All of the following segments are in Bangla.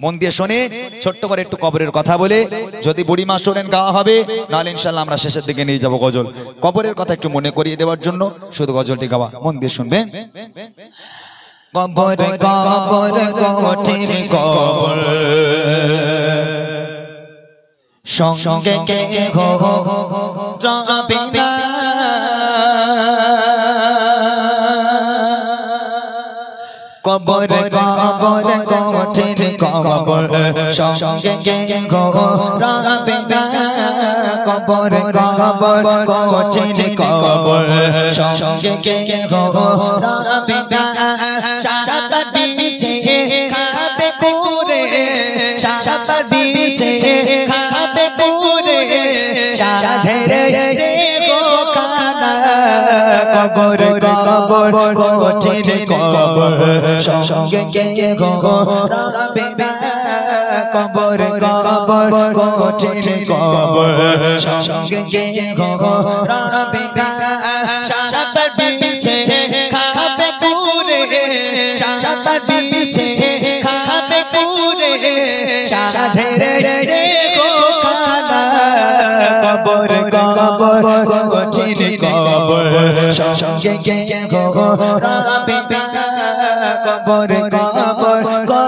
মন দিয়ে শুনে ছোট্ট করে একটু কবরের কথা বলে, যদি বুড়িমা শোনেন গাওয়া হবে, নাহলে ইনশাআল্লাহ আমরা শেষের দিকে নিয়ে যাব গজল। কবরের কথা একটু মনে করিয়ে দেওয়ার জন্য শুধু গজলটি গাওয়া, মন দিয়ে শুনবেন। কবর কবর কঠিন কবর, সঙ্গে কে হো রবে না, কবর কবর কঠিন কবর, সঙ্গে কে হো রবে না, কবর কবর কঠিন কবর, সঙ্গে কে হো রবে না, সাবার বিছে খাবে কুরে, সাবার বিছে খাবে কুরে, সাধেরে দেখো কানা, কবর কবর কঠিন কবর, সঙ্গে কে হো রবে না, কবর কবর কঠিন কবর, সঙ্গে কে হো রবে না, সাবার বিছে খাবে কুরে, সাবার বিছে খাবে কুরে, সাধেরে দেখো কানা, কবর কবর কঠিন কবর, সঙ্গে কে হো রবে না, কবর কবর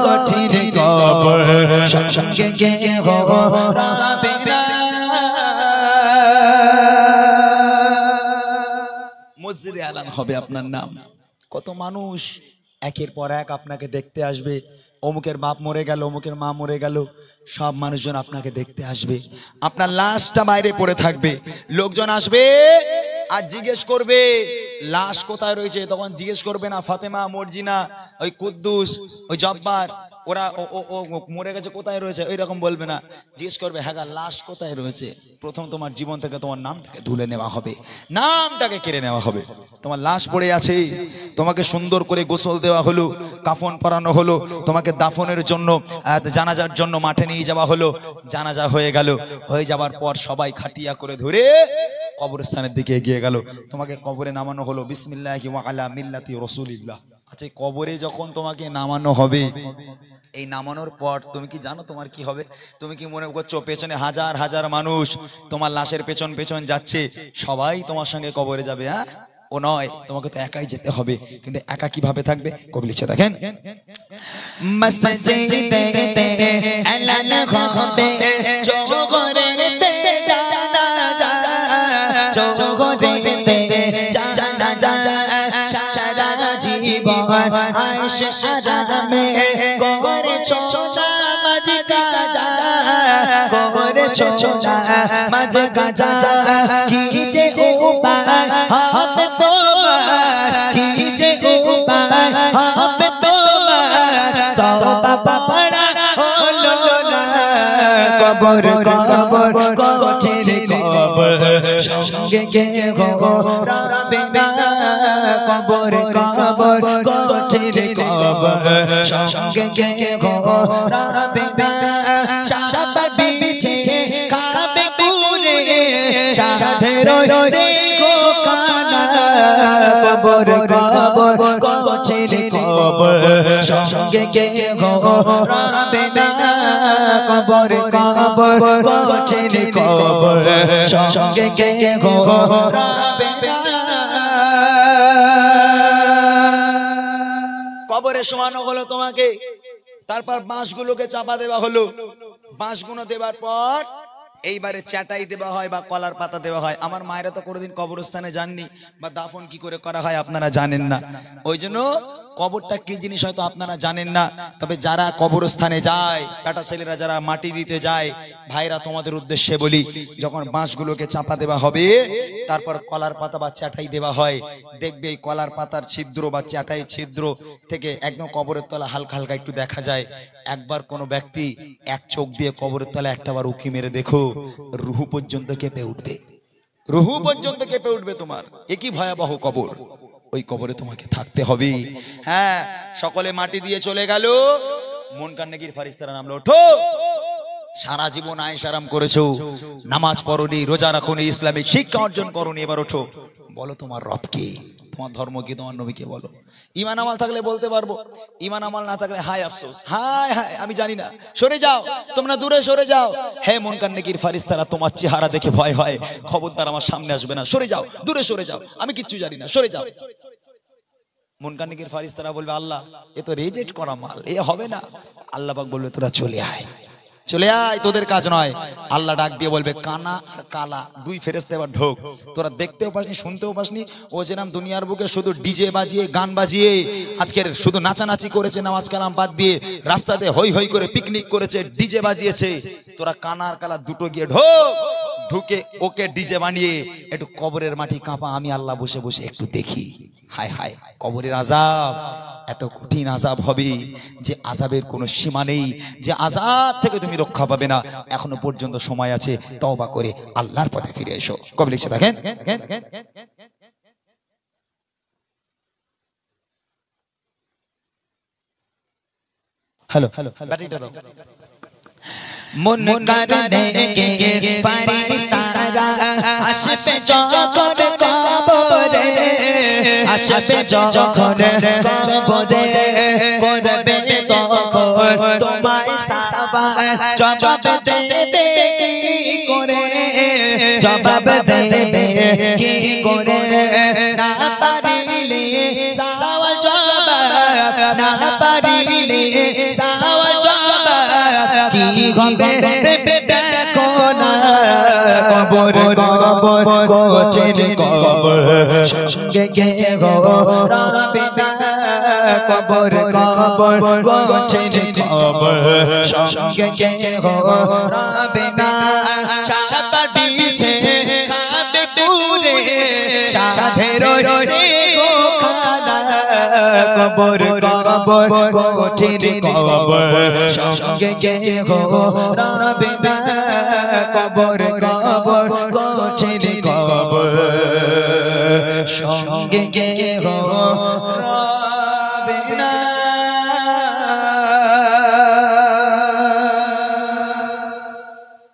কঠিন কবর, সঙ্গে কে হো রবে না। মসজিদে এলান হবে আপনার নাম, কত মানুষ একের পর এক আপনাকে দেখতে আসবে, অমুকের বাপ মরে গেল, অমুকের মা মরে গেল, সব মানুষজন আপনাকে দেখতে আসবে, আপনার লাশটা বাইরে পড়ে থাকবে, লোকজন আসবে আর জিজ্ঞেস করবে লাশ কোথায় রয়েছে, তখন জিজ্ঞেস করবে না ফাতেমা, মর্জিনা, ওই কুদ্দুস, ওই জব্বার, ওরা ও মরে গেছে কোথায় রয়েছে, ওই রকম বলবে না, জিজ্ঞেস করবে হ্যাঁ লাশ কোথায় রয়েছে। প্রথম তোমার জীবন থেকে তোমার নামটাকে তুলে নেওয়া হবে, নামটাকে কেড়ে নেওয়া হবে। তোমার লাশ পড়ে আছে, তোমাকে সুন্দর করে গোসল দেওয়া হলো, কাফন পরানো হলো, তোমাকে দাফনের জন্য জানাজার জন্য মাঠে নিয়ে যাওয়া হলো, জানাজা হয়ে গেল, হয়ে যাবার পর সবাই খাটিয়া করে ধরে কবরস্থানের দিকে এগিয়ে গেল, তোমাকে কবরে নামানো হলো, বিসমিল্লাহি ওয়া আলা মিল্লাতি রাসূলিল্লাহ। আচ্ছা, কবরে যখন তোমাকে নামানো হবে, এই নামানোর পর তুমি কি জানো তোমার কি হবে? তুমি কি মনে করছো পেছনে হাজার হাজার মানুষ তোমার লাশের পেছন পেছন যাচ্ছে, সবাই তোমার সঙ্গে কবরে যাবে? হ্যাঁ, ও নয়, তোমাকে তো একাই যেতে হবে। কিন্তু একা কিভাবে থাকবে? কবি লিখছে দেখেন, মসজিদেতে এলান হবে, জোহরেতে জানাজা, জোহরেতে জানাজা, সারা জীবন আয়েশে আরামে করেছো নামাজ কাজা, করেছো নামাজ কাজা, কি যে উপায় হবে তোমার, কি যে উপায় হবে তোমার, তওবা পড়া হলো না, কবর কবর কঠিন কবর, সঙ্গে কে হো রবে না, কবর কবর কঠিন কবর, সঙ্গে কে হো রবে না, সাবার বিছে খাবে কুরে, সাধেরে দেখো কানা, কবর কবর কঠিন কবর, সঙ্গে কে হো রবে না, কবর কবর কঠিন কবর, সঙ্গে কে হো রবে না। কবরে শোয়ানো হলো তোমাকে, তারপর বাঁশগুলোকে চাপা দেওয়া হলো, বাঁশগুলো দেওয়ার পর এইবারে চাটাই দেওয়া হয় বা কলার পাতা দেওয়া হয়। আমার মায়েরা তো কোনোদিন কবরস্থানে যাননি বা দাফন কি করে করা হয় আপনারা জানেন না, ওই জন্য কবরটা কি জিনিস হয়তো আপনারা জানেন না। তবে যারা কবরস্থানে যায়, বেটা ছেলেরা যারা মাটি দিতে যায়, ভাইরা তোমাদের উদ্দেশ্যে বলি, যখন বাঁশগুলোকে চাপা দেওয়া হবে, তারপর কলার পাতা বা চাটাই দেওয়া হয়, দেখবে এই কলার পাতার ছিদ্র বা চাটাই ছিদ্র থেকে একদম কবরের তলা হালকা হালকা একটু দেখা যায়। একবার কোনো ব্যক্তি এক চোখ দিয়ে কবরের তলা একটাবার উঁকি মেরে দেখো, রুহু পর্যন্ত কেঁপে উঠবে, রুহু পর্যন্ত কেঁপে উঠবে তোমার। একই ভয়াবহ কবর, ওই কবরে তোমাকে থাকতে হবে। হ্যাঁ, সকলে মাটি দিয়ে চলে গেল, মুনকার নেকির ফারিস্তারা নামলো, ওঠো, সারা জীবন আয়েশ আরাম করেছো, নামাজ পড়োনি, রোজা রাখোনি, ইসলামিক শিক্ষা অর্জন করোনি, এবার ওঠো, বলো তোমার রব কে? তোমার ধর্ম কি, তোমার নবীকে বলো। ঈমান আমল থাকলে বলতে পারবো, ঈমান আমল না থাকলে হায় আফসোস, হায় হায় আমি জানি না, সরে যাও তোমরা, দূরে সরে যাও। হে মুনকার নেকির ফারিস্তারা, তোমার চেহারা দেখে ভয় হয়, খবরদার আমার সামনে আসবে না, সরে যাও, দূরে সরে যাও, আমি কিচ্ছু জানি না, সরে যাও। মুনকার নেকির ফারিস্তারা বলবে আল্লাহ এ তো রিজেক্ট করা মাল, এ হবে না। আল্লাহ পাক বলবে তোরা চলে আয়, চলে আয়, তোদের কাজ নয়। আল্লাহ ডাক দিয়ে বলবে কানা আর কালা দুই ফেরেশতা এবার ঢোক, তোরা দেখতেও পাসনি শুনতেও পাসনি, ও যেরাম দুনিয়ার বুকে শুধু ডিজে বাজিয়ে গান বাজিয়ে আজকের শুধু নাচানাচি করেছে, নামাজ কালাম বাদ দিয়ে রাস্তাতে হই হই করে পিকনিক করেছে, ডিজে বাজিয়েছে, তোরা কানা আর কালা দুটো গিয়ে ঢোক, ঢুকে ওকে ডিজে বানিয়ে একটু কবরের মাটি কাঁপা, আমি আল্লাহ বসে বসে একটু দেখি। হায় হায়, কবরের আযাব এত কঠিন আযাব হবে যে আযাবের কোনো সীমা নেই, যে আযাব থেকে তুমি রক্ষা পাবে না। এখনো পর্যন্ত সময় আছে, তওবা করে আল্লাহর পথে ফিরে এসো। কবে লিখছে দেখেন, হ্যালো ব্যাটারিটা দাও। মুনকার নেকির ফারিস্তারা আসবে যখন কবরে, আসবে যখন কবরে, করবে তখন তোমায় সওয়াল, জবাব দেবে কি করে, জবাব দেবে কি করে, না পারিলে সওয়াল জবাব, না পারিলে সওয়াল জবাব কি হবে দেখো না, কবর কবর কোচের কবর সঙ্গে গে গো রাবে না, কবর কবর কোচের কবর সঙ্গে গে গো রাবে না, সাপা দিছে খাবে পুরে সাধের রে গো খানা, কবর কবর কোচের কবর সঙ্গে গে গো রাবে না, কবর কবর কোচের কবর সঙ্গে গে গো রাবে না।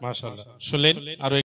মাশাআল্লাহ, শুনলেন আরো